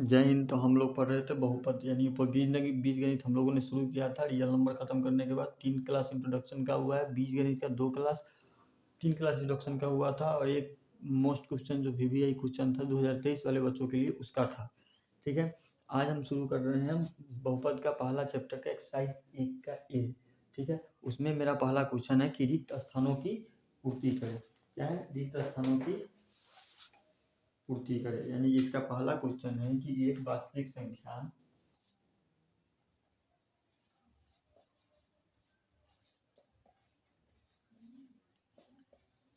जय हिंद। तो हम लोग पढ़ रहे थे बहुपद यानी बीजगणित हम लोगों ने शुरू किया था। रियल नंबर खत्म करने के बाद 3 क्लास इंट्रोडक्शन का हुआ है, बीजगणित का 2 क्लास, 3 क्लास इंट्रोडक्शन का हुआ था और एक मोस्ट क्वेश्चन जो VVI क्वेश्चन था 2023 वाले बच्चों के लिए उसका था। ठीक है, आज हम शुरू कर रहे हैं बहुपद का पहला चैप्टर का एक्सरसाइज 1 का ए। ठीक है, उसमें मेरा पहला क्वेश्चन है कि रिक्त स्थानों की पूर्ति करें। क्या है? रिक्त स्थानों की पूर्ति करें, यानी इसका पहला क्वेश्चन है कि एक वास्तविक संख्या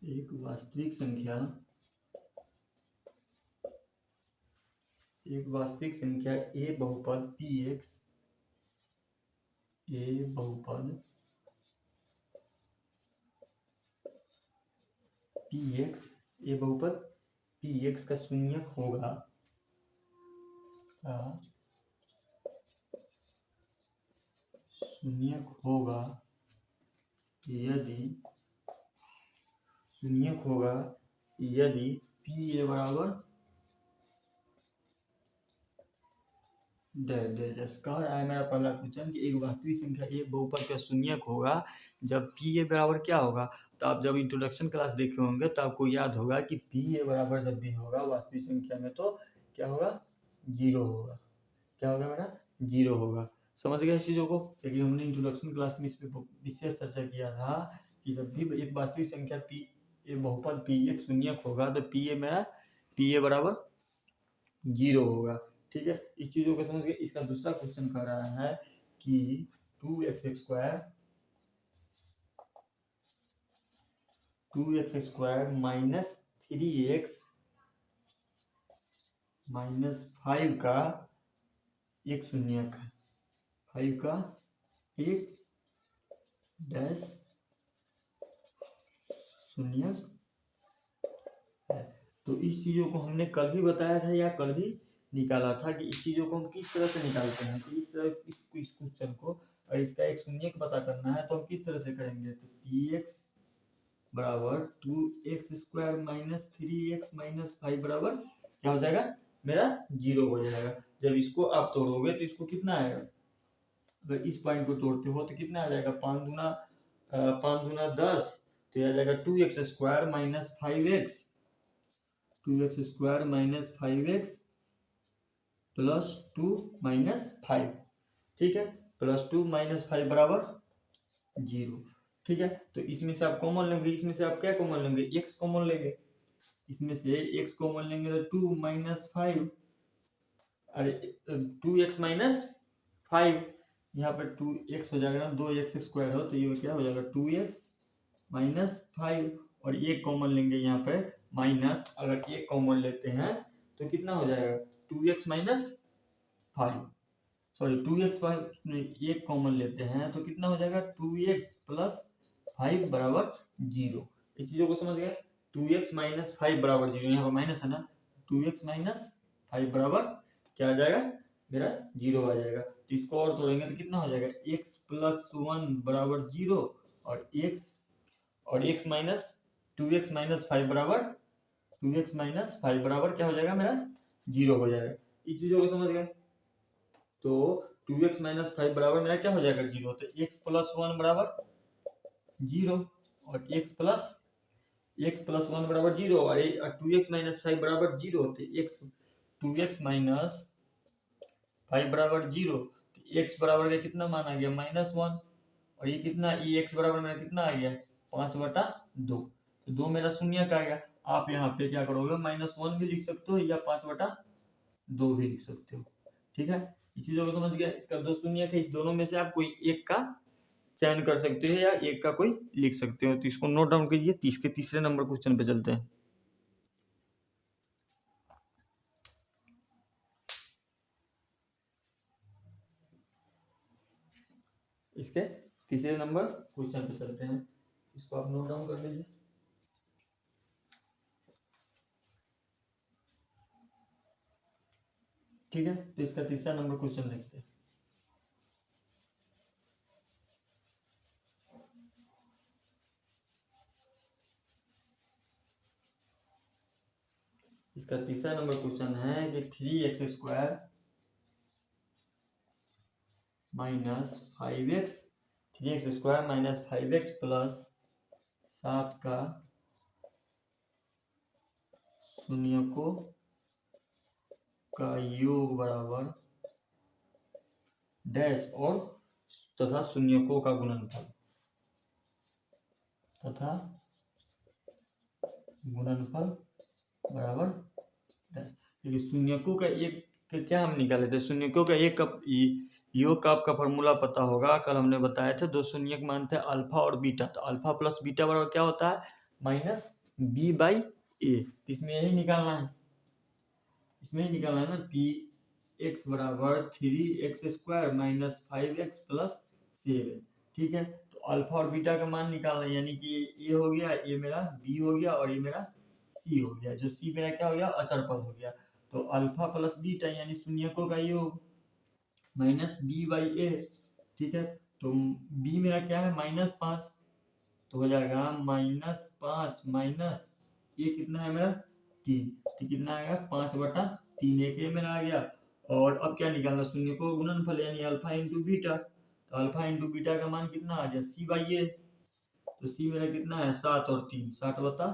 एक वास्तविक संख्या ए बहुपद px का शून्यक होगा यदि pa बराबर कह रहा है मेरा पहला क्वेश्चन कि एक वास्तविक संख्या एक बहुपद का शून्यक होगा जब pa बराबर क्या होगा। तो आप जब इंट्रोडक्शन क्लास देखे होंगे तो आपको याद होगा कि pa बराबर जब भी होगा वास्तविक संख्या में तो क्या होगा? 0 होगा। क्या होगा मेरा? 0 होगा। समझ गए इस चीज़ों को? क्योंकि हमने इंट्रोडक्शन क्लास में इस पर विशेष चर्चा किया था कि जब भी एक वास्तविक संख्या एक बहुपद p एक शून्यक होगा तो pa बराबर 0 होगा। ठीक है, इस चीज़ों को समझ गए। इसका दूसरा क्वेश्चन कह रहा है कि 2x माइनस 3x माइनस 5 का एक शून्यक है। 5 का एक डैश शून्यक है। तो इस चीज़ों को हमने कल भी बताया था या कल भी निकाला था कि इस चीज़ों को हम किस तरह से निकालते हैं। तो इस तरह इस क्वेश्चन को और इसका एक शून्यक पता करना है तो हम किस तरह से करेंगे। तो px बराबर 2x² माइनस 3x माइनस 5 बराबर क्या हो जाएगा? मेरा 0 हो जाएगा। जब इसको आप तोड़ोगे तो इसको कितना आएगा? अगर इस पॉइंट को तोड़ते हो तो कितना आ जाएगा? 5 दूना 10, तो यह आ जाएगा 2x² minus 5x, 2x² minus 5x plus 2 minus 5। ठीक है, प्लस 2 माइनस 5 बराबर 0। ठीक है, तो इसमें से आप कॉमन लेंगे, इसमें से आप क्या कॉमन लेंगे? x कॉमन लेंगे। इसमें से x कॉमन लेंगे तो 2 माइनस 5, अरे 2x माइनस 5, यहाँ पर 2x हो जाएगा ना, 2x² हो तो ये क्या हो जाएगा? 2x माइनस 5 और ये कॉमन लेंगे यहाँ पे माइनस, अगर एक कॉमन लेते हैं तो कितना हो जाएगा? 2x माइनस 5, सॉरी 2x एक कॉमन लेते हैं तो कितना हो जाएगा? 2x प्लस 5 बराबर 0। इस चीज़ों को समझ गए? 2x माइनस 5 बराबर 0, यहाँ पर माइनस है ना, 2x माइनस 5 बराबर क्या आ जाएगा? मेरा 0 आ जाएगा। तो इसको और तोड़ेंगे तो कितना हो जाएगा? x प्लस 1 बराबर 0 और x माइनस 2x माइनस 5 बराबर 2x माइनस 5 बराबर क्या हो जाएगा? मेरा 0 हो जाएगा। इस चीज़ों को समझ गए? तो 2x माइनस 5 बराबर मेरा क्या हो जाएगा? 0। तो x प्लस 1 बराबर 0 और x प्लस 1 बराबर 0 और 2x माइनस 5 बराबर 0। तो 2x माइनस 5 बराबर 0, तो x बराबर का कितना मान आ गया? -1 और ये कितना? ये x बराबर मेरा कितना आ गया? 5/2। तो 2 मेरा शून्य का आएगा। आप यहाँ पे क्या करोगे? -1 भी लिख सकते हो या 5/2 भी लिख सकते हो। ठीक है, इस चीजों को समझ गया। इसका 2 शून्य है, इस दोनों में से आप कोई एक का चयन कर सकते हो या एक का कोई लिख सकते हो। तो इसको नोट डाउन कीजिए। तीसरे नंबर क्वेश्चन पे चलते हैं। इसके तीसरे नंबर क्वेश्चन पे चलते हैं, इसको आप नोट डाउन कर लीजिए। ठीक है, तो इसका तीसरा नंबर क्वेश्चन देखते हैं। इसका इसका तीसरा नंबर क्वेश्चन है कि 3x² minus 5x 3x² minus 5x plus 7 का शून्यकों का योग बराबर डैश और तथा शून्यकों का गुणनफल बराबर डैश। देखिए शून्यकों का एक का क्या हम निकाले थे, शून्यकों का एक का योग का आपका फॉर्मूला पता होगा, कल हमने बताया था। दो शून्यक मान थे अल्फा और बीटा, तो अल्फा प्लस बीटा बराबर क्या होता है, माइनस बी बाई ए। इसमें यही निकालना है, ना, पी एक्स बराबर 3x² माइनस 5x प्लस 7। ठीक है, तो अल्फा और बीटा का मान निकालना है, यानी कि ये हो गया, ये मेरा बी हो गया और ये मेरा सी हो गया। जो सी मेरा क्या हो गया, अचर पद हो गया। तो अल्फा प्लस बीटा यानी शून्यकों का योग माइनस बी बाई ए। ठीक है, तो बी मेरा क्या है, -5, तो हो जाएगा -5 माइनस ये कितना है मेरा 3, तो कितना आएगा 5/3। एक ये मेरा आ गया। और अब क्या निकालना, शून्य को गुणनफल यानी अल्फा इंटू बीटा। तो अल्फा इंटू बीटा का मान कितना आ गया, सी बाई ए। तो सी मेरा कितना है 7 और 3, 60/3।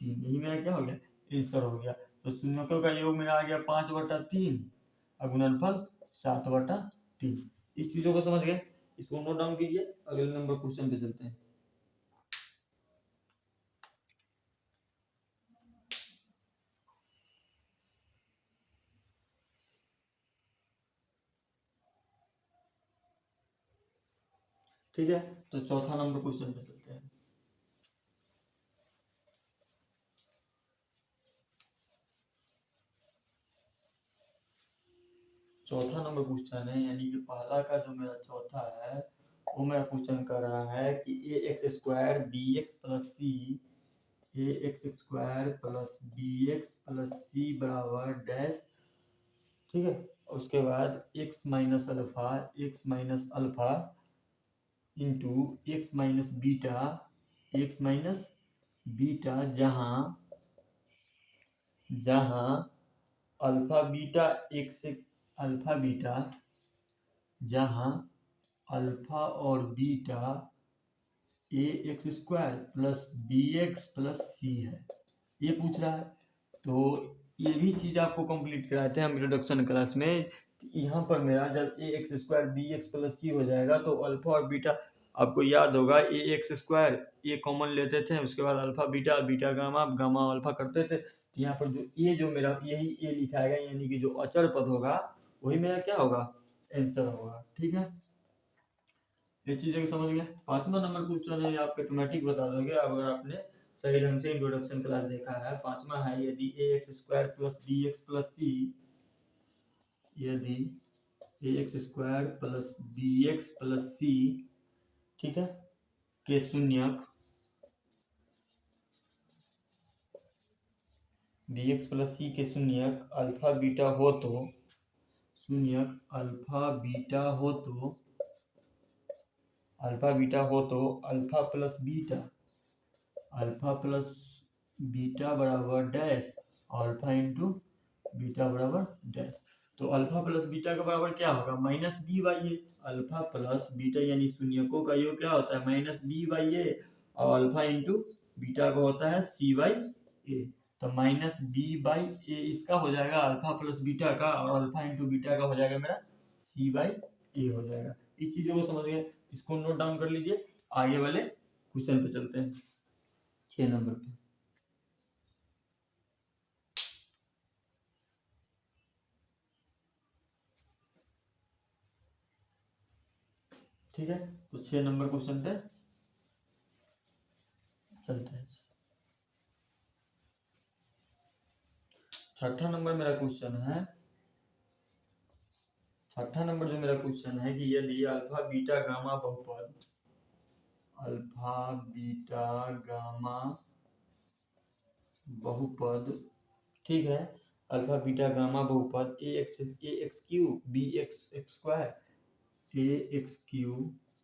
यही मेरा क्या हो गया, आंसर हो गया। तो शून्यकों का योग मेरा आ गया 5/3 और गुणनफल 7/3। इस चीजों को समझ गए, इसको नोट डाउन कीजिए। अगले नंबर क्वेश्चन पे चलते हैं। ठीक है, तो चौथा नंबर क्वेश्चन पे चलते हैं। चौथा नंबर क्वेश्चन है, यानी कि पहला का जो मेरा चौथा है वो मेरा क्वेश्चन कर रहा है कि ax² bx plus C ax² plus bx plus C बराबर डैश। ठीक है, उसके बाद x minus alpha into X minus beta जहाँ अल्फा बीटा जहाँ अल्फा और beta ax² plus bx plus C है, ये पूछ रहा है। तो ये भी चीज आपको कंप्लीट कराते हैं हम इंट्रोडक्शन क्लास में। यहाँ पर मेरा जब ax² bx प्लस सी हो जाएगा तो अल्फा और बीटा आपको याद होगा, ax² ये कॉमन लेते थे, उसके बाद alpha beta, beta gamma, gamma alpha करते थे। तो यहाँ पर जो मेरा यही ए लिखाएगा, यानी कि जो अचर पद होगा वही मेरा क्या होगा, आंसर होगा। ठीक है, ये चीजें समझ गए। पांचवा नंबर क्वेश्चन है, आप ऑटोमेटिक बता दोगे अगर आपने सही ढंग से इंट्रोडक्शन क्लास देखा है। पांचवा है, यदि ax² प्लस bx प्लस सी ठीक है के शून्यक bx प्लस सी के शून्यक अल्फा बीटा हो तो अल्फा प्लस बीटा बराबर डैश, अल्फा इंटू बीटा बराबर डैश। तो अल्फा प्लस बीटा का बराबर क्या होगा, minus B by A. Alpha plus beta यानी शून्यकों का योग क्या होता है, माइनस बी बाई ए, और अल्फा इंटू बीटा का होता है सी बाई ए। तो माइनस बी बाई ए इसका हो जाएगा अल्फा प्लस बीटा का, और अल्फा इंटू बीटा का हो जाएगा मेरा सी बाई ए हो जाएगा। इस चीजों को समझ गए, इसको नोट डाउन कर लीजिए। आगे वाले क्वेश्चन पे चलते हैं, 6 नंबर पे। ठीक है, तो 6 नंबर क्वेश्चन पे चलते हैं। छठा नंबर जो मेरा क्वेश्चन है कि यदि अल्फा बीटा गामा बहुपद ठीक है, अल्फा बीटा गामा बहुपद ax³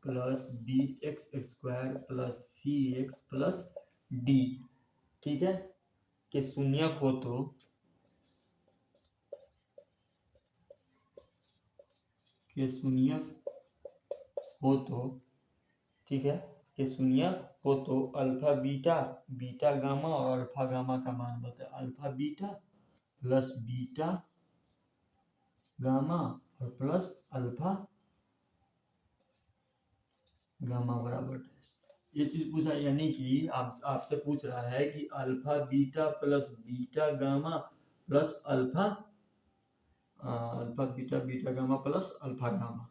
plus bx² plus cx plus d, ठीक है, के शून्यक हो तो के शून्यक हो तो, ठीक है, के शून्यक हो तो अल्फा बीटा, बीटा गामा और अल्फा गामा का मान बताए। Alpha beta plus beta gamma और प्लस अल्फा गामा बराबर ये चीज पूछा, यानी कि आपसे पूछ रहा है कि alpha beta plus beta gamma plus alpha beta beta gamma plus alpha gamma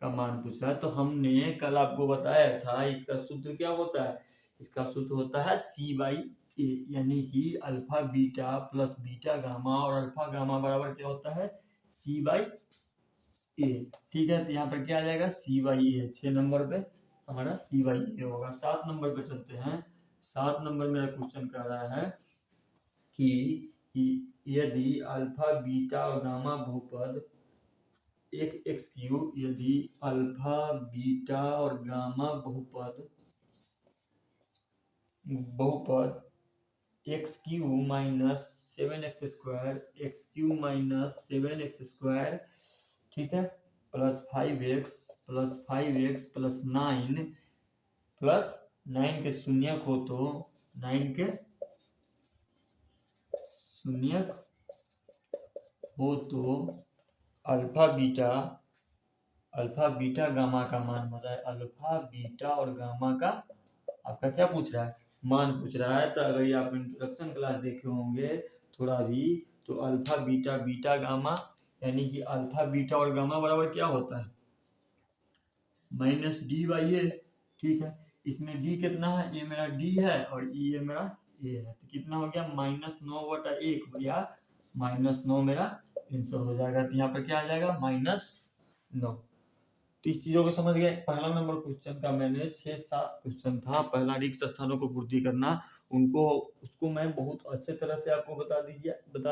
का मान पूछ रहा है। तो हमने कल आपको बताया था इसका सूत्र क्या होता है, इसका सूत्र होता है सी बाई ए, यानी कि alpha beta plus beta gamma और अल्फा गामा बराबर क्या होता है, सी बाई ए। ठीक है, तो यहाँ पर क्या आ जाएगा, सी बाई ए। 6 नंबर पे हमारा सी बाई ए होगा। 7 नंबर पे चलते हैं। 7 नंबर मेरा क्वेश्चन कह रहा है कि यदि अल्फा बीटा और गामा बहुपद एक एक्स क्यूब, यदि अल्फा बीटा और गामा बहुपद x cube minus 7x square, x cube minus 7x square, ठीक है, प्लस 5x प्लस 9 प्लस 9 के शून्यक हो तो 9 के शून्यक हो तो अल्फा बीटा गामा का मान बताए। अल्फा बीटा और गामा का आपका क्या पूछ रहा है, मान पूछ रहा है। तो अगर ये आप इंट्रोडक्शन क्लास देखे होंगे थोड़ा भी, तो अल्फा बीटा बीटा गामा, यानी कि अल्फा बीटा और गामा बराबर क्या होता है, माइनस डी बाई ए। ठीक है, इसमें डी कितना है, ये मेरा डी है और ये मेरा ए है, तो कितना हो गया, -9/1 या -9 मेरा आंसर हो जाएगा। तो यहाँ पर क्या आ जाएगा, -9। तो इस चीजों को समझ गए। पहला नंबर क्वेश्चन का मैंने 6-7 क्वेश्चन था, पहला रिक्त स्थानों को पूर्ति करना, उसको मैं बहुत अच्छे तरह से आपको बता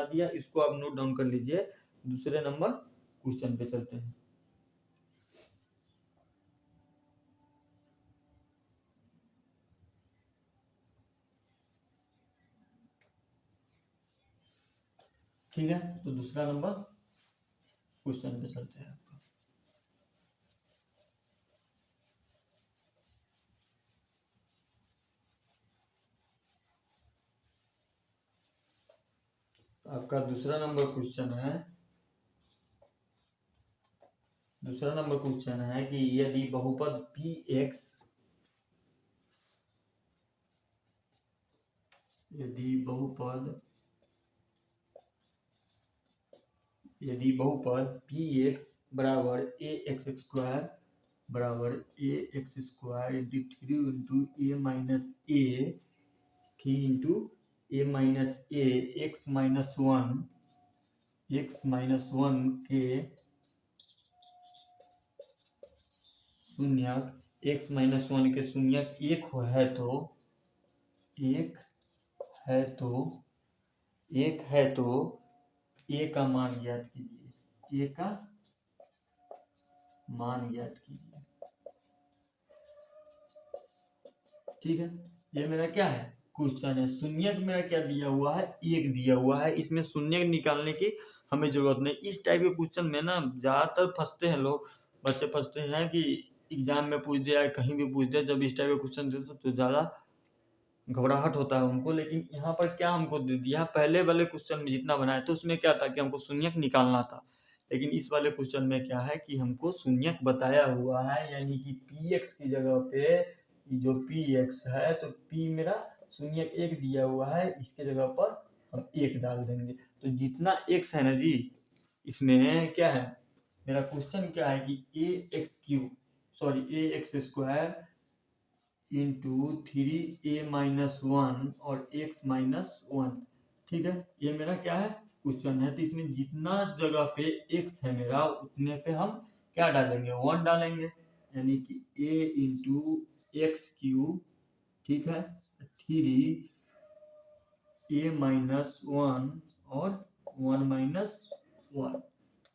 दिया। इसको आप नोट डाउन कर लीजिए। दूसरे नंबर क्वेश्चन पे चलते हैं। ठीक है, तो दूसरा नंबर क्वेश्चन पे चलते हैं। आपका दूसरा नंबर क्वेश्चन है कि यदि बहुपद px, यदि बहुपद px बराबर ax square into 3 into a minus a, 3 into a minus a, x minus 1 के शून्यक, x माइनस 1 के शून्यक एक है तो a का मान ज्ञात कीजिए। a का मान ज्ञात कीजिए। ठीक है, ये मेरा क्या है, क्वेश्चन है। शून्यक मेरा क्या दिया हुआ है, 1 दिया हुआ है। इसमें शून्यक निकालने की हमें जरूरत नहीं। इस टाइप के क्वेश्चन में ना ज्यादातर फंसते हैं लोग, बच्चे फंसते हैं कि एग्जाम में पूछ दिया, कहीं भी पूछ दिया, जब इस टाइप के क्वेश्चन देते तो ज्यादा घबराहट होता है उनको। लेकिन यहाँ पर क्या हमको दे दिया, पहले वाले क्वेश्चन में जितना बनाया था उसमें क्या था कि हमको शून्यक निकालना था। लेकिन इस वाले क्वेश्चन में क्या है कि हमको शून्यक बताया हुआ है, यानी कि px की जगह पे जो px है, तो p मेरा शून्यक 1 दिया हुआ है, इसके जगह पर हम 1 डाल देंगे। तो जितना x है ना जी, इसमें क्या है, मेरा क्वेश्चन क्या है कि ax स्क्वायर इंटू 3a-1 और x माइनस 1। ठीक है, ये मेरा क्या है, क्वेश्चन है। तो इसमें जितना जगह पे x है मेरा, उतने पे हम क्या डालेंगे, 1 डालेंगे, यानी कि a इंटू एक्स क्यूब, ठीक है, 3a-1 और 1 माइनस 1।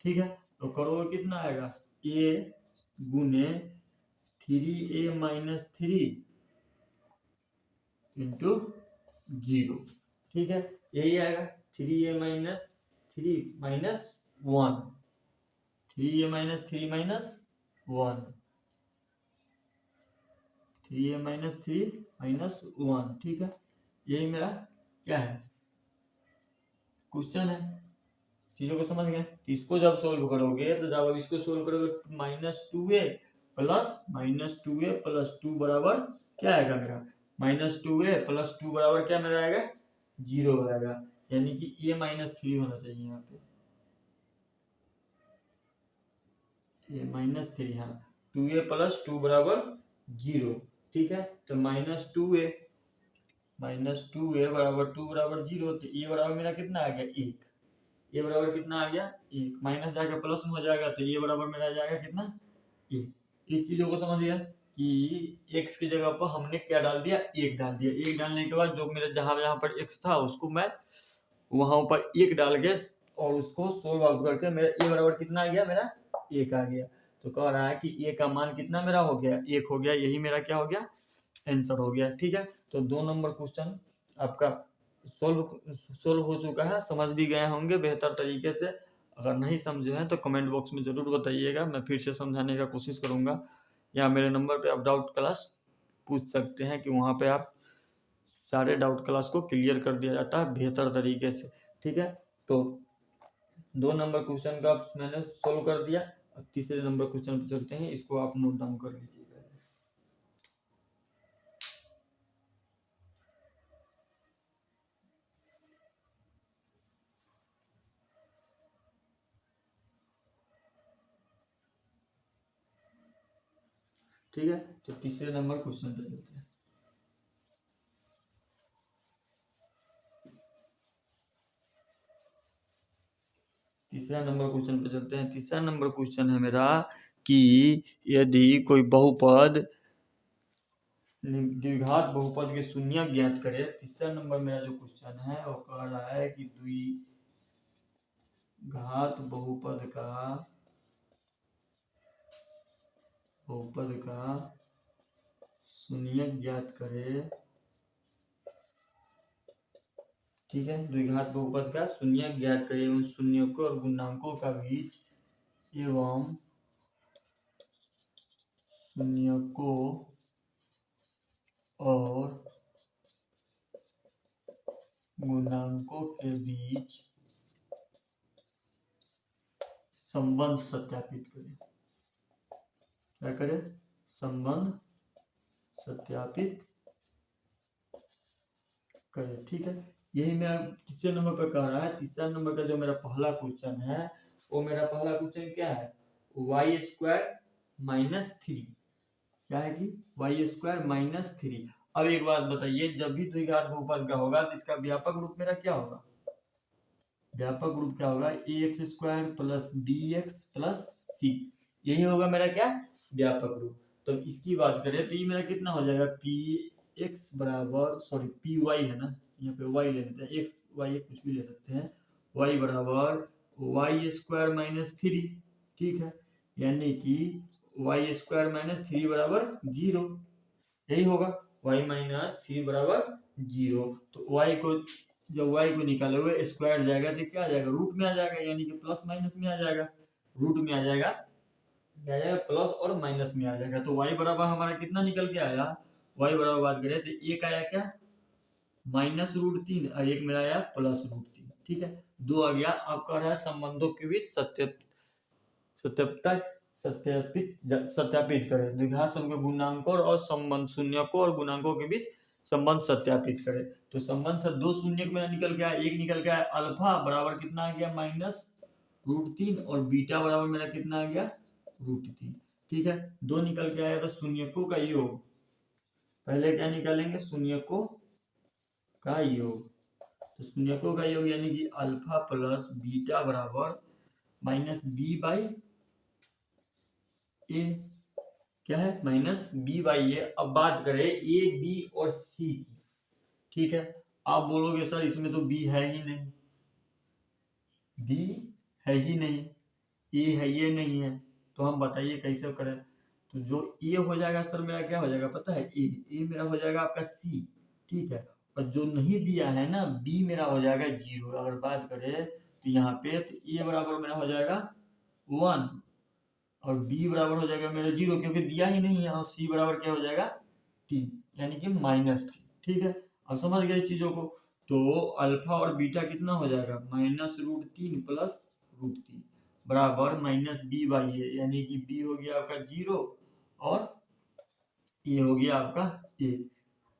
ठीक है, तो करोगे कितना आएगा, a गुने 3a-3 इंटू 0। ठीक है, यही आएगा 3a-3 minus 1। 3a minus 3 minus 1, 3a minus 3 minus 1, ठीक है। यही मेरा क्या है, क्वेश्चन है। चीजों को समझ गए। तो इसको जब सोल्व करोगे तो जब इसको सोल्व करोगे -2a प्लस 2 बराबर क्या आएगा मेरा, -2a प्लस 2 बराबर क्या मेरा आएगा, 0 आएगा। यानी कि a -3 होना चाहिए यहाँ पे, a -3, हाँ। 2a प्लस 2 बराबर 0, ठीक है। तो -2a बराबर 2 बराबर 0, तो a बराबर मेरा कितना आ गया, 1। ए बराबर कितना आ गया, 1, माइनस जाकर प्लस में हो जाएगा, तो ये बराबर मेरा आ जाएगा कितना, 1। इस चीजों को समझ गया कि x की जगह पर हमने क्या डाल दिया, 1 डाल दिया। 1 डालने के बाद जो मेरा जहां पर x था उसको मैं वहां पर 1 डाल के और उसको सोल्व आउट करके मेरा a बराबर कितना आ गया, मेरा 1 आ गया। तो कह रहा है कि a का मान कितना मेरा हो गया, 1 हो गया। यही मेरा क्या हो गया, आंसर हो गया, ठीक है। तो 2 नंबर क्वेश्चन आपका सोल्व हो चुका है, समझ भी गए होंगे बेहतर तरीके से। अगर नहीं समझे हैं तो कमेंट बॉक्स में ज़रूर बताइएगा, मैं फिर से समझाने का कोशिश करूँगा। या मेरे नंबर पे आप डाउट क्लास पूछ सकते हैं कि वहाँ पे आप सारे डाउट क्लास को क्लियर कर दिया जाता है बेहतर तरीके से, ठीक है। तो 2 नंबर क्वेश्चन का मैंने सोल्व कर दिया। अब तीसरे नंबर क्वेश्चन पे चलते हैं, इसको आप नोट डाउन कर लीजिएगा। ठीक है, तो तीसरे नंबर क्वेश्चन पे चलते हैं। तीसरा नंबर क्वेश्चन पे चलते हैं। तीसरा नंबर क्वेश्चन है मेरा कि यदि कोई बहुपद द्विघात बहुपद के शून्य ज्ञात करे। तीसरा नंबर मेरा जो क्वेश्चन है वो कह रहा है कि द्विघात बहुपद का शून्य ज्ञात करे, ठीक है। द्विघात बहुपद का शून्य ज्ञात करे उन शून्यकों और गुणांकों का बीज एवं शून्यकों और गुणांकों के बीच संबंध सत्यापित करें। क्या करें, संबंध सत्यापित करें, ठीक है। यही मेरा तीसरे नंबर पर कह रहा है। तीसरा नंबर का जो मेरा पहला क्वेश्चन है वो मेरा पहला क्वेश्चन क्या है, y² -3, क्या है कि y² -3। अब एक बात बताइए, जब भी द्विघात बहुपद का होगा तो इसका व्यापक रूप मेरा क्या होगा, व्यापक रूप क्या होगा, ax² plus bx plus c, यही होगा मेरा क्या, व्यापक रूप। तो इसकी बात करें तो ये मेरा कितना हो जाएगा, px बराबर py है ना, यहाँ पे y ले लेते हैं, x y कुछ भी ले सकते हैं, y बराबर y² -3, ठीक है। यानी कि y² -3 बराबर 0, यही होगा, y -3 बराबर 0। तो y को जब y को निकालोगे स्क्वायर जाएगा तो क्या आ जाएगा, रूट में आ जाएगा, यानी कि प्लस माइनस में आ जाएगा, रूट में आ जाएगा, क्या आ जाएगा, प्लस और माइनस में आ जाएगा। तो y बराबर हमारा कितना निकल के आया, y बराबर बात करें तो एक आया क्या, -√3 और एक मेरा आया +√3, ठीक है। 2 आ गया। अब कह रहा है संबंधों के बीच सत्यापित करें, द्विघात समूह के गुणांकों और संबंध शून्यकों और गुणांकों के बीच संबंध सत्यापित करें। तो संबंध से 2 शून्य मेरा निकल गया, एक निकल गया, अल्फा बराबर कितना आ गया, -√3 और बीटा बराबर मेरा कितना आ गया, √3, ठीक है। 2 निकल के आया था शून्यकों का योग, पहले क्या निकालेंगे, शून्यकों का योग। तो शून्यकों का योग यानी कि अल्फा प्लस बीटा बराबर -b/a, क्या है, -b/a। अब बात करें a, b और c की, ठीक है। आप बोलोगे सर इसमें तो b है ही नहीं, b है ही नहीं, a है, ये नहीं है, तो हम बताइए कैसे करें। तो जो a हो जाएगा सर मेरा क्या हो जाएगा पता है, a मेरा हो जाएगा आपका c, ठीक है। और जो नहीं दिया है ना b मेरा हो जाएगा 0। अगर बात करें तो यहाँ पे तो a बराबर मेरा हो जाएगा 1 और b बराबर हो जाएगा मेरा 0, क्योंकि दिया ही नहीं है, और c बराबर क्या हो जाएगा 3, यानी कि -3। ठीक है, अब समझ गए चीजों को। तो अल्फा और बीटा कितना हो जाएगा, -√3 प्लस √3 बराबर -b/a, यानी कि b हो गया आपका 0 और ये हो गया आपका a।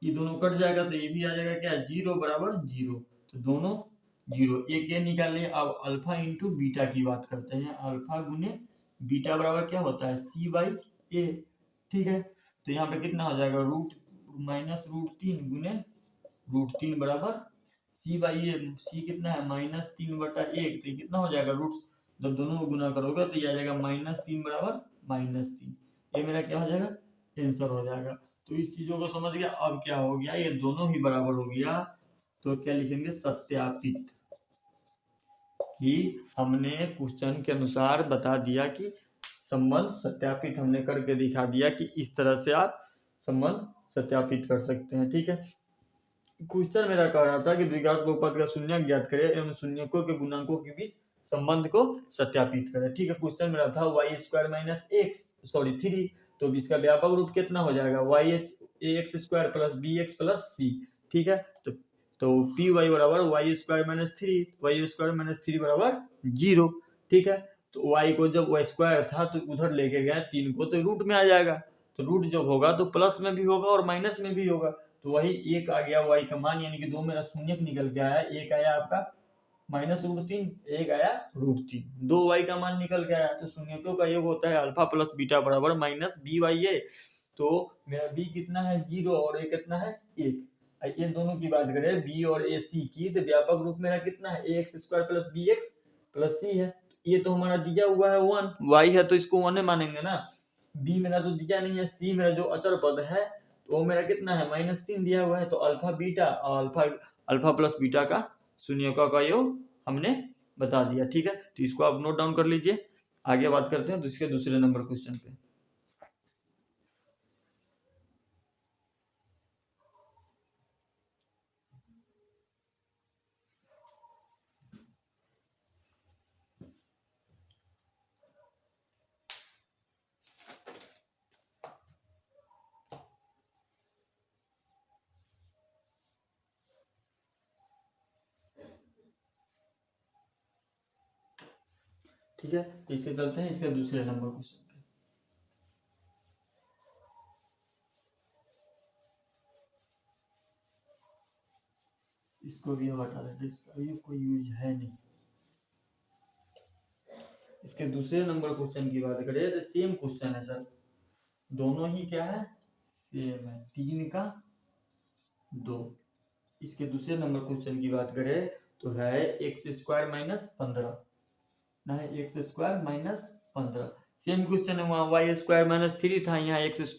ये दोनों कट जाएगा तो ये भी आ जाएगा क्या, 0 बराबर 0, तो दोनों 0। एक ये निकाल लें। अब अल्फा इंटू बीटा की बात करते हैं। अल्फा गुने बीटा बराबर क्या होता है, c/a। ठीक है, तो यहाँ पे कितना हो जाएगा, -√3 गुने √3 बराबर c/a। c कितना है, -3/1, तो ये कितना हो जाएगा, रूट जब दोनों को गुना करोगे तो ये आ जाएगा -3 बराबर -3। ये मेरा क्या हो जाएगा, आंसर हो जाएगा। तो इस चीजों को समझ गया। अब क्या हो गया, ये दोनों ही बराबर हो गया, तो क्या लिखेंगे, सत्यापित। कि हमने क्वेश्चन के अनुसार बता दिया कि संबंध सत्यापित हमने करके दिखा दिया कि इस तरह से आप संबंध सत्यापित कर सकते हैं। ठीक है, क्वेश्चन मेरा कह रहा था कि द्विघात बहुपद का शून्यक ज्ञात करें एवं शून्यकों के गुणांकों के बीच संबंध को सत्यापित करें। ठीक है, क्वेश्चन मेरा था y² - 3, तो इसका व्यापक रूप कितना हो जाएगा, ax² + bx + c। ठीक है, तो py बराबर y² - 3, y² - 3 बराबर 0। ठीक है, तो y को जब y² था तो उधर लेके गया 3 को, तो रूट में आ जाएगा। तो रूट जब होगा तो प्लस में भी होगा और माइनस में भी होगा। तो वही एक आ गया y का मान, यानी कि 2 मेरा शून्यक निकल के आया। एक आया आपका -√3, एक आया √3, 2 y का मान निकल के आया। तो शून्यकों का योग होता है अल्फा प्लस बीटा बराबर -b/a। तो मेरा b कितना है 0 और a कितना है 1। ये दोनों की बात करें b और a c की, तो व्यापक रूप मेरा कितना है, ax² + bx + c है। ये तो हमारा दिया हुआ है 1, y है तो इसको 1 मानेंगे ना। b मेरा तो दिया नहीं है, c मेरा जो अचर पद है तो वो मेरा कितना है, -3 दिया हुआ है। तो अल्फा बीटा और अल्फा प्लस बीटा का शून्यकों का योग हमने बता दिया। ठीक है, तो इसको आप नोट डाउन कर लीजिए। आगे बात करते हैं दूसरे नंबर क्वेश्चन पे। ठीक है, इसके चलते हैं इसके दूसरे नंबर क्वेश्चन पे। इसको भी हटा देते, इसका भी कोई यूज है नहीं। इसके दूसरे नंबर क्वेश्चन की बात करें तो सेम क्वेश्चन है सर, दोनों ही क्या है, सेम है, 3 का 2। इसके दूसरे नंबर क्वेश्चन की बात करें तो है x² - 15 ना है, x² - 15। सेम क्वेश्चन है, वहाँ y² - 3 था, यहाँ x² -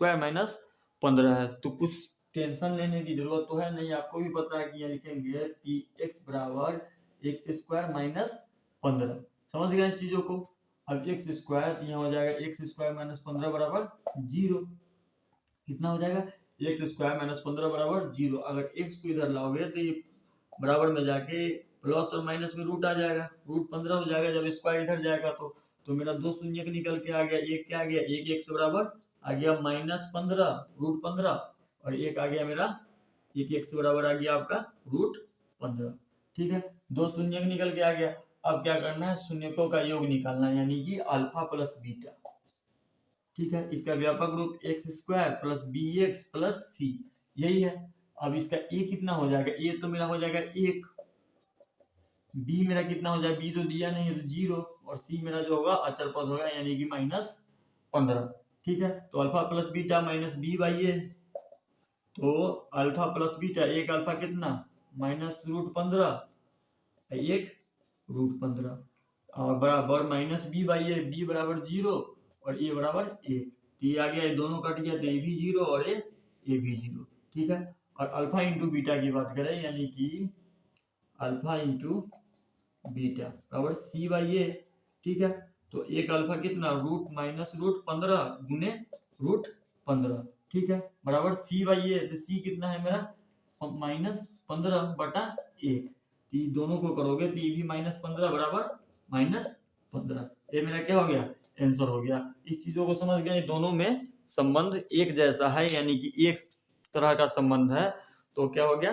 15 है। तो कुछ टेंशन लेने की जरूरत तो है नहीं, आपको भी पता है कि यहाँ लिखेंगे कि x बराबर x² - 15। समझ गए इस चीजों को। अब x² यहाँ हो जाएगा x² - 15 बराबर 0। कितना हो जाएगा, x² - 15 बराबर 0। अगर x को इधर लाओगे तो ये बराबर में जाके प्लस और माइनस में रूट आ जाएगा, √15 हो जाएगा। जब स्क्वायर इधर जाएगा तो मेरा 2 शून्य निकल के आ गया। एक क्या आ गया, एक x बराबर आ गया -15 √15, और एक आ गया मेरा एक x बराबर आ गया आपका √15। ठीक है, 2 शून्य निकल के आ गया। अब क्या करना है, शून्यकों का योग निकालना है, यानी कि अल्फा प्लस बीटा। ठीक है, इसका व्यापक रूप x² + bx + c, यही है। अब इसका a कितना हो जाएगा, a तो मेरा हो जाएगा 1, b मेरा कितना हो जाएगा, b तो दिया नहीं है तो 0, और c मेरा जो होगा अचर पद होगा, यानी कि -15। ठीक है, तो अल्फा प्लस बीटा -b/a। तो अल्फा प्लस बीटा, एक अल्फा कितना -√15, एक √15, और बराबर -b/a, b बराबर 0 और a बराबर 1। तो ये आ गया, ये दोनों कट गया तो ये भी 0 और ये भी 0। ठीक है, और अल्फा इंटू बीटा की बात करें, यानी कि अल्फा इंटू बीटा बराबर c/a। ठीक है, तो एक अल्फा कितना -√15 गुने √15। ठीक है, बराबर c/a। तो c कितना है मेरा -15/1। दोनों को करोगे तो ये भी -15 बराबर -15। ये मेरा क्या हो गया, आंसर हो गया। इस चीजों को समझ गए, दोनों में संबंध एक जैसा है, यानी कि एक तरह का संबंध है। तो क्या हो गया,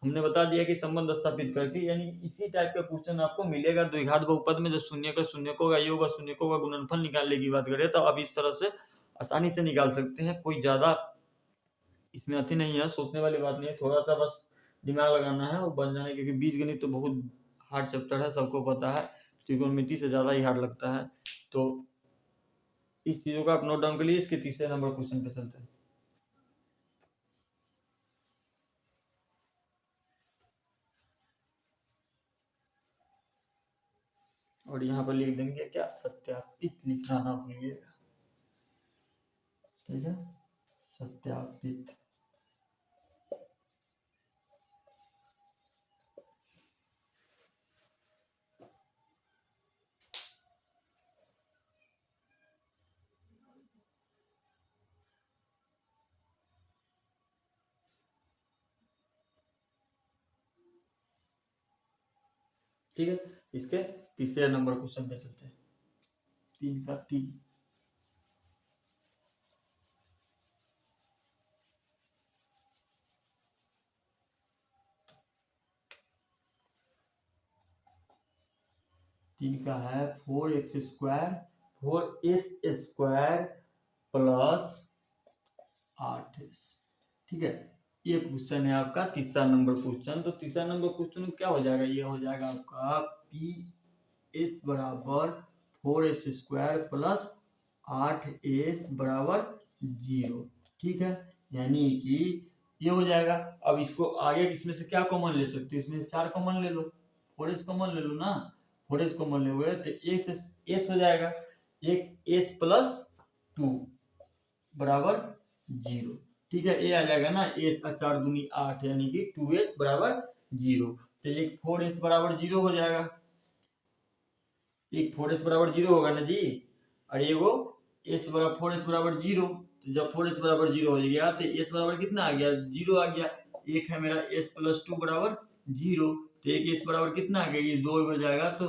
हमने बता दिया कि संबंध स्थापित करके, यानी इसी टाइप का क्वेश्चन आपको मिलेगा द्विघात बहुपद में, जब शून्यकों का योग और शून्यकों का गुणनफल निकालने की बात करें तो आप इस तरह से आसानी से निकाल सकते हैं। कोई ज्यादा इसमें अति नहीं है, सोचने वाली बात नहीं है, थोड़ा सा बस दिमाग लगाना है और बन जाना है, क्योंकि बीजगणित तो बहुत हार्ड चैप्टर है, सबको पता है, त्रिकोणमिति से ज्यादा ही हार्ड लगता है। तो इस चीजों का आप नोट डाउन कर लीजिए। इसके तीसरे नंबर क्वेश्चन पे चलते हैं। और यहाँ पर लिख देंगे क्या, सत्यापित लिखना ना भूलिएगा, ठीक है, सत्यापित। ठीक है, इसके तीसरे नंबर क्वेश्चन पे चलते हैं। 3 का 3, तीन का है 4x² 4s² प्लस 8s। ठीक है, ये क्वेश्चन है आपका तीसरा नंबर क्वेश्चन। तो तीसरा नंबर क्वेश्चन क्या हो जाएगा, ये हो जाएगा आपका पी एस बराबर 4s² प्लस 8s बराबर 0। ठीक है, यानी कि ये हो जाएगा। अब इसको आगे इसमें से क्या कॉमन ले सकते हो, इसमें से 4 कॉमन ले लो, 4s कॉमन ले लो ना, 4s कॉमन ले हुए तो s हो जाएगा, एक s प्लस 2 बराबर 0। ठीक है, ये आ जाएगा ना, s 4 दूनी 8, यानी कि 2s बराबर 0। तो एक 4s बराबर 0 हो जाएगा, एक 4s बराबर 0 होगा ना जी, और ये वो s बराबर 4s बराबर 0। तो जब 4s बराबर 0 हो गया तो s बराबर कितना आ गया, 0 आ गया। एक है मेरा s प्लस 2 बराबर 0, तो एक s बराबर कितना आ गया, ये 2 हो जाएगा तो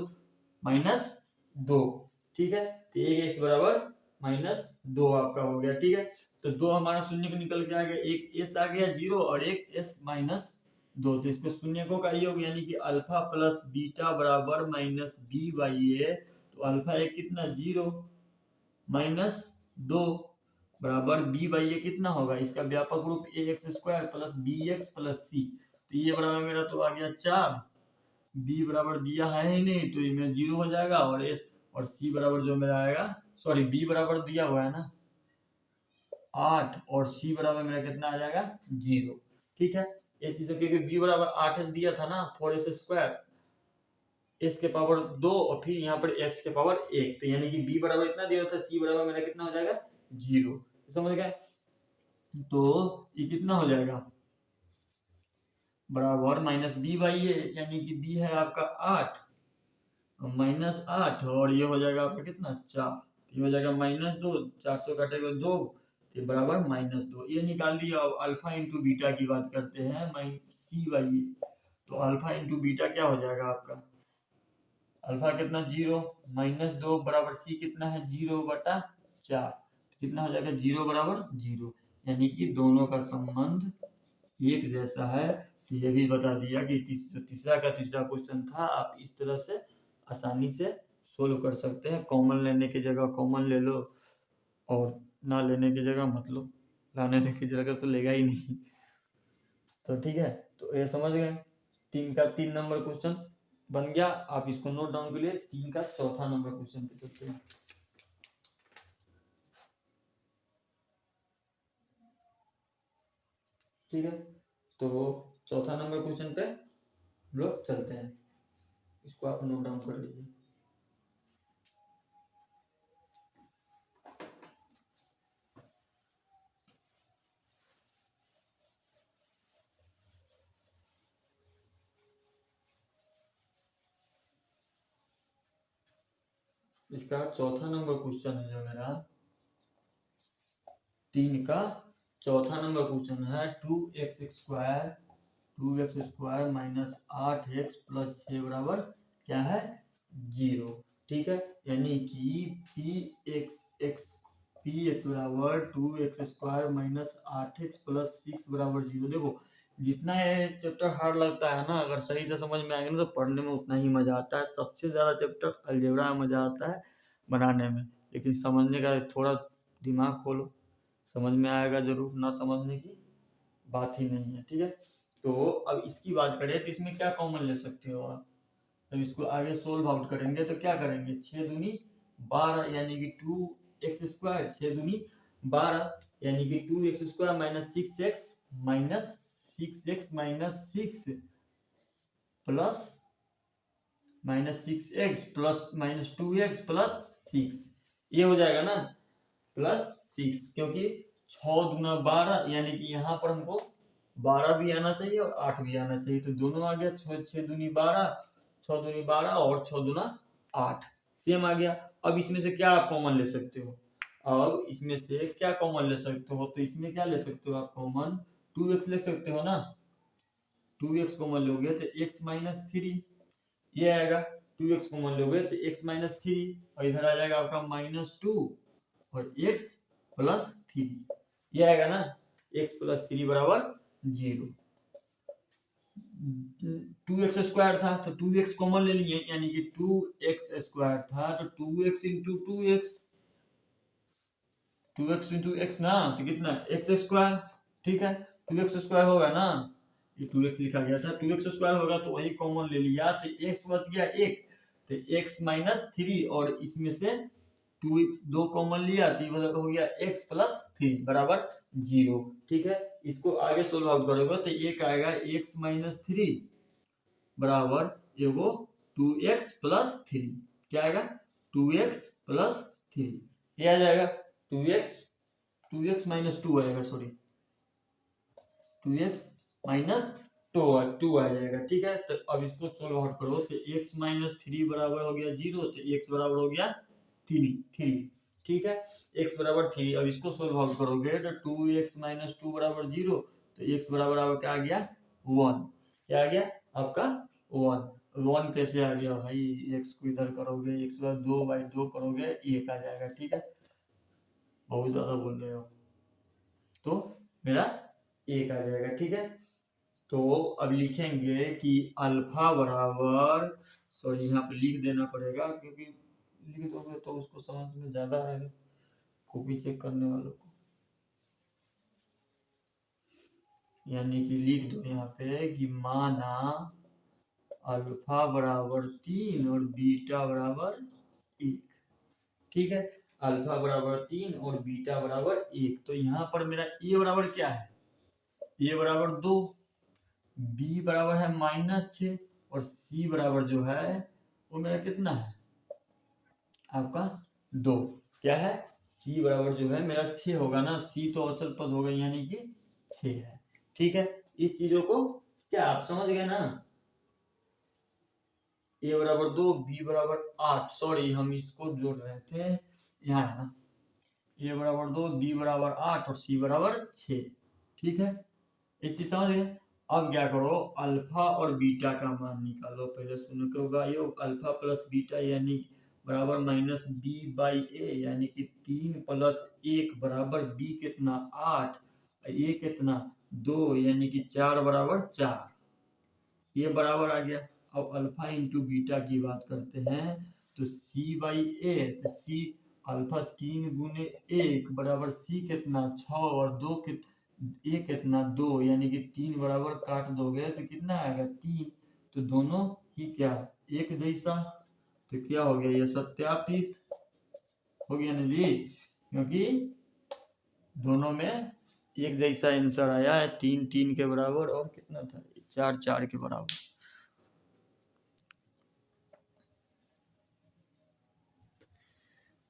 -2। ठीक है, तो एक s बराबर -2 आपका हो गया। ठीक है, तो 2 हमारा शून्य को निकल के आ गया, एक s आ गया 0 और एक s -2। तो इसको शून्यकों का योग, यानी कि अल्फा प्लस बीटा बराबर -b/a। तो अल्फा एक कितना 0 -2 बराबर b/a कितना होगा, इसका व्यापक रूप ax² plus bx plus c। तो ये बराबर मेरा तो आ गया 4, b बराबर दिया है ही नहीं तो इसमें 0 हो जाएगा, और s और c बराबर जो मेरा आएगा, सॉरी b बराबर दिया हुआ है ना 8, और c बराबर मेरा कितना आ जाएगा 0। ठीक है, ये चीज, क्योंकि b बराबर 8s दिया था ना, 4s², s के पावर 2 और फिर यहाँ पर s के पावर 1, तो यानी कि b बराबर इतना दिया था, c बराबर मेरा कितना हो जाएगा 0। समझ गए, तो ये कितना हो जाएगा बराबर -b/a, यानी कि b है आपका 8 -8, और ये हो जाएगा आपका कितना 4, ये हो जाएगा -2, 400 कटेगा 2, ये बराबर -2। ये निकाल दिया। अब अल्फा इंटू बीटा की बात करते हैं, c/a। तो अल्फा इंटू बीटा क्या हो जाएगा आपका, अल्फा कितना 0 -2 बराबर c कितना है 0/4, कितना हो जाएगा 0 बराबर 0, यानी कि दोनों का संबंध एक जैसा है। तो ये भी बता दिया कि जो तीसरा का तीसरा क्वेश्चन था, आप इस तरह से आसानी से सोल्व कर सकते हैं। कॉमन लेने की जगह कॉमन ले लो, और ना लेने की जगह मत लो, लाने की जगह तो लेगा ही नहीं। तो ठीक है, तो ये समझ गए, 3 का 3 नंबर क्वेश्चन बन गया। आप इसको नोट डाउन कर लिए। 3 का चौथा नंबर क्वेश्चन पे चलते हैं। ठीक है, तो चौथा नंबर क्वेश्चन पे हम लोग चलते हैं, इसको आप नोट डाउन कर लीजिए। इसका चौथा नंबर क्वेश्चन है जो मेरा 3 का चौथा नंबर क्वेश्चन है 2x² -8x + 6 बराबर क्या है 0। ठीक है, यानी कि पी एक्स बराबर 2x² माइनस 8x प्लस 6 बराबर 0। देखो जितना ये चैप्टर हार्ड लगता है ना, अगर सही से समझ में आएगा ना तो पढ़ने में उतना ही मजा आता है। सबसे ज्यादा चैप्टर अलजेब्रा में मजा आता है बनाने में, लेकिन समझने का थोड़ा दिमाग खोलो, समझ में आएगा जरूर, ना समझने की बात ही नहीं है। ठीक है, तो अब इसकी बात करें तो इसमें क्या कॉमन ले सकते हो आप। जब इसको आगे सोल्व आउट करेंगे तो क्या करेंगे, 6 दूनी 12 यानी कि 2x², 6 दूनी 12 यानी कि 2x² minus 6x minus 6x minus 6 plus minus 6x plus minus 2x plus 6, ये हो जाएगा ना, प्लस 6, क्योंकि 6 दूना 12 यानी कि यहाँ पर हमको 12 भी आना चाहिए और 8 भी आना चाहिए, तो दोनों आ गया। 6 दूनी 12, 6 दूनी 12 और 6 दूना 8, सेम आ गया। अब इसमें से क्या आप कॉमन ले सकते हो, अब इसमें से क्या कॉमन ले सकते हो, तो इसमें क्या ले सकते हो आप कॉमन, 2x ले सकते हो ना, 2x कॉमन लोगे तो x माइनस 3 ये आएगा, 2x कॉमन लोगे तो x माइनस 3 और इधर आ जाएगा आपका -2 और x प्लस 3, ये आएगा ना, x प्लस 3 बराबर 0। 2x² था तो 2x कॉमन ले लिए, यानी कि 2x² था तो 2x into 2x, 2x into x ना, तो कितना x², ठीक है, 2x² होगा ना, ये 2x लिखा गया था, 2x² होगा तो वही कॉमन ले लिया तो x बच गया 1, तो x माइनस 3 और इसमें से 2 कॉमन लिया तो हो गया x प्लस 3 बराबर 0। ठीक है, इसको आगे सोल्व आउट करोगे तो एक आएगा x माइनस 3 बराबर एगो 2x प्लस 3, क्या आएगा 2x प्लस 3, ये आ जाएगा 2x माइनस 2 आएगा, सॉरी 2x माइनस 2 आ जाएगा। ठीक है, तो अब इसको सोल्व आउट करो तो x माइनस 3 बराबर हो गया 0, तो x बराबर हो गया 3। ठीक है, x बराबर 3, अब इसको सोल्व आउट करोगे तो 2x माइनस 2 बराबर 0, तो x बराबर आपका क्या आ गया 1, क्या आ गया आपका 1 कैसे आ गया भाई, x को इधर करोगे, x बार 2/2 करोगे 1 आ जाएगा। ठीक है, बहुत ज्यादा बोल रहे हो, तो मेरा 1 आ जाएगा। ठीक है, तो अब लिखेंगे कि अल्फा बराबर, सॉरी यहाँ पे लिख देना पड़ेगा क्योंकि लिख दोगे तो उसको समझ में ज्यादा आएगा कॉपी चेक करने वालों को, यानी कि लिख दो यहाँ पे कि माना अल्फा बराबर 3 और बीटा बराबर 1। ठीक है, अल्फा बराबर 3 और बीटा बराबर 1, तो यहाँ पर मेरा ए बराबर क्या है, ए बराबर 2, बी बराबर है -6 और सी बराबर जो है वो मेरा कितना है आपका 2, क्या है सी बराबर जो है मेरा 6 होगा ना, सी तो अचल पद होगा यानी कि 6 है। ठीक है, इस चीजों को क्या आप समझ गए ना, ए बराबर 2 बी बराबर 8, सॉरी हम इसको जोड़ रहे थे, यहाँ है ना, ए बराबर 2 बी बराबर 8 और सी बराबर 6। ठीक है, एक चीज समझ गए। अब क्या करो, अल्फा और बीटा का मान निकालो, पहले सुनो क्या होगा, ये अल्फा प्लस बीटा यानी बराबर -b/a, यानी कि 3 प्लस 1 बराबर b कितना 8, a कितना 2 यानी कि 4 बराबर 4, ये बराबर आ गया। अब अल्फा इंटू बीटा की बात करते हैं तो c/a, तो c अल्फा 3 गुने 1 बराबर c कितना 6 और 2 a कितना 2, यानी कि 3 बराबर काट दोगे तो कितना आएगा 3, तो दोनों ही क्या एक जैसा, तो क्या हो गया ये सत्यापित हो गया ना जी, क्योंकि दोनों में एक जैसा आंसर आया है, 3 3 के बराबर और कितना था 4 4 के बराबर।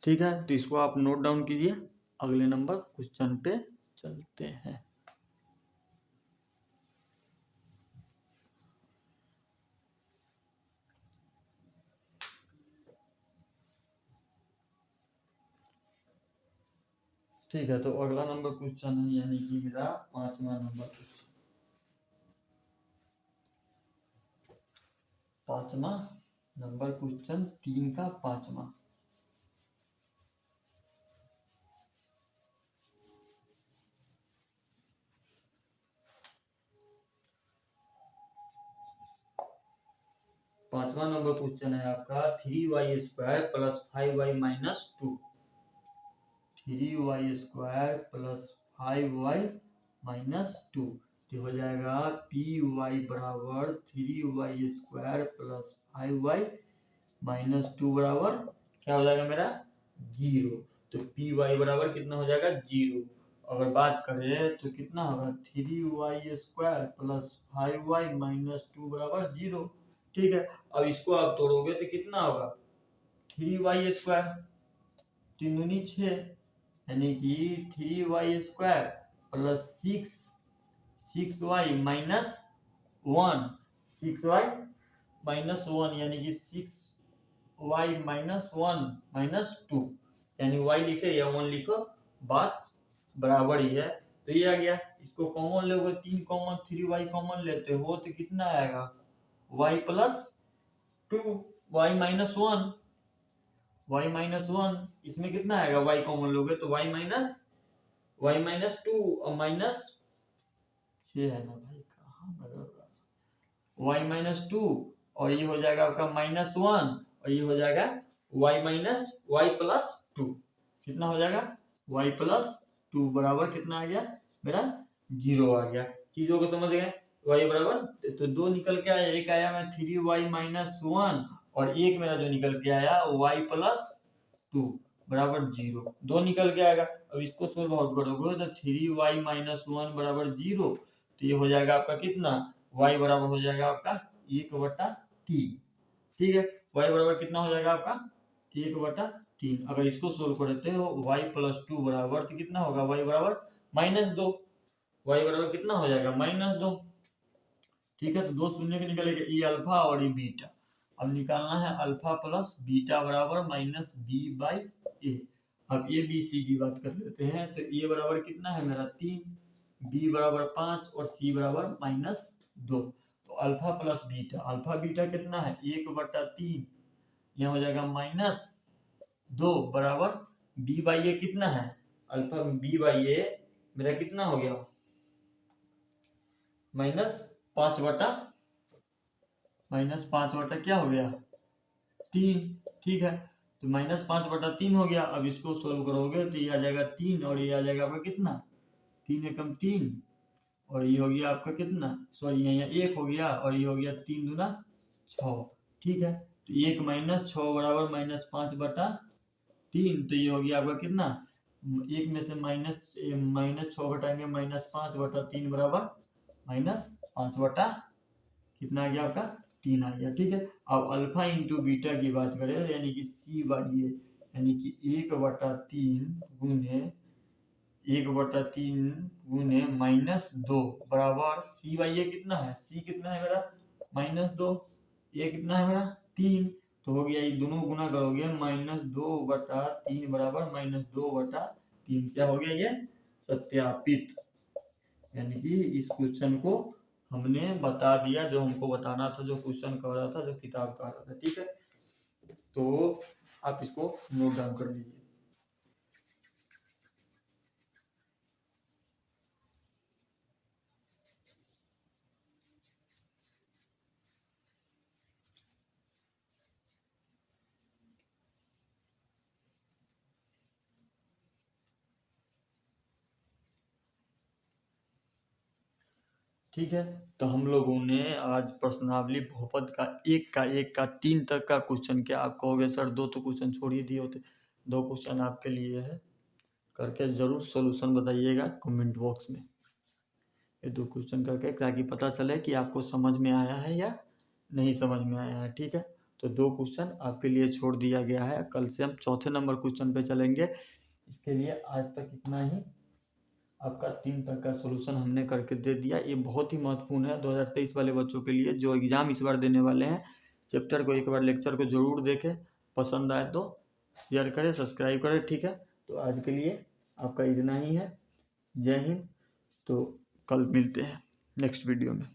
ठीक है, तो इसको आप नोट डाउन कीजिए, अगले नंबर क्वेश्चन पे चलते हैं। ठीक है, तो अगला नंबर क्वेश्चन है यानी कि मेरा 5वां नंबर क्वेश्चन, 5वां नंबर क्वेश्चन 3 का 5वां। 5वां नंबर क्वेश्चन है आपका 3y² plus 5y minus 2। 3y² plus 5y minus 2 तो हो जाएगा py बराबर 3y² प्लस 5y माइनस 2 बराबर क्या हो जाएगा मेरा 0। तो py बराबर कितना हो जाएगा 0। अगर बात करें तो कितना होगा 3y² प्लस 5y माइनस 2 बराबर 0। ठीक है, अब इसको आप तोड़ोगे तो कितना होगा 3y² 3 दूनी 6 यानी कि 3y² plus 6y minus 1 6y minus 1 यानी कि 6y माइनस 1 माइनस 2 यानी y लिखे या 1 लिखो बात बराबर ही है। तो ये आ गया, इसको कॉमन लोगे 3 कॉमन 3y कॉमन लेते हो तो कितना आएगा y plus 2 y minus 1 y minus 1 इसमें कितना आएगा y कॉमन लोगे तो y माइनस 2 और माइनस 6 है ना भाई कहाँ y माइनस 2 और ये हो जाएगा आपका माइनस 1 और ये हो जाएगा y प्लस 2 कितना हो जाएगा y प्लस 2 बराबर कितना आ गया मेरा 0 आ गया। चीजों को समझ गए y बराबर तो 2 निकल के आया, एक आया मैं 3y माइनस 1 और एक मेरा जो निकल के आया y प्लस 2 बराबर 0 2 निकल के आएगा। अब इसको सोल्व आउट करोगे तो 3y माइनस 1 बराबर 0 तो ये हो जाएगा आपका कितना y बराबर हो जाएगा आपका 1/3। ठीक है, y बराबर कितना हो जाएगा आपका 1/3। अगर इसको सोल्व करते हो y प्लस 2 बराबर तो कितना होगा y बराबर -2 y बराबर कितना हो जाएगा -2। ठीक है, तो 2 शून्य के निकलेगा ये अल्फा और ये बीटा। अब निकालना है अल्फा प्लस बीटा बराबर माइनस b/a। अब ए बी सी की बात कर लेते हैं तो ए बराबर कितना है मेरा 3, बी बराबर 5 और सी बराबर -2। तो alpha plus beta, alpha beta कितना है 1/3 यहाँ हो जाएगा -2 बराबर b/a कितना है अल्फा b/a मेरा कितना हो गया -5 क्या हो गया 3। ठीक है, तो -5/3 हो गया। अब इसको सोल्व करोगे तो ये आ जाएगा 3 और ये आ जाएगा आपका कितना 3 एकम 3 और ये हो गया आपका कितना सॉरी यहाँ 1 हो गया और ये हो गया 3 दूना 6। ठीक है, तो 1 माइनस 6 बराबर -5/3 तो ये हो गया आपका कितना 1 में से -6 घटाएंगे -5/3 बराबर -5 कितना आ गया आपका 3 आ गया। ठीक है, अब अल्फा इंटू बीटा की बात करें यानी कि c/a यानी कि 1/3 गुने -2 बराबर c/a कितना है c कितना है मेरा -2 a कितना है मेरा 3 तो हो गया ये दोनों गुना करोगे -2/3 बराबर -2/3 क्या हो गया ये सत्यापित। यानी कि इस क्वेश्चन को हमने बता दिया जो हमको बताना था, जो क्वेश्चन कह रहा था, जो किताब कह रहा था। ठीक है, तो आप इसको नोट डाउन कर लीजिए। ठीक है, तो हम लोगों ने आज प्रश्नावली बहुपद का 1 का 3 तक का क्वेश्चन किया। आप कहोगे सर 2 तो क्वेश्चन छोड़ ही दिए होते, 2 क्वेश्चन आपके लिए है, करके जरूर सॉल्यूशन बताइएगा कमेंट बॉक्स में। ये 2 क्वेश्चन करके ताकि पता चले कि आपको समझ में आया है या नहीं समझ में आया है। ठीक है, तो 2 क्वेश्चन आपके लिए छोड़ दिया गया है। कल से हम चौथे नंबर क्वेश्चन पे चलेंगे। इसके लिए आज तक इतना ही। आपका 3 तक का सॉल्यूशन हमने करके दे दिया। ये बहुत ही महत्वपूर्ण है 2023 वाले बच्चों के लिए जो एग्ज़ाम इस बार देने वाले हैं। चैप्टर को एक बार लेक्चर को ज़रूर देखें, पसंद आए तो शेयर करें, सब्सक्राइब करें। ठीक है, तो आज के लिए आपका इतना ही है। जय हिंद। तो कल मिलते हैं नेक्स्ट वीडियो में।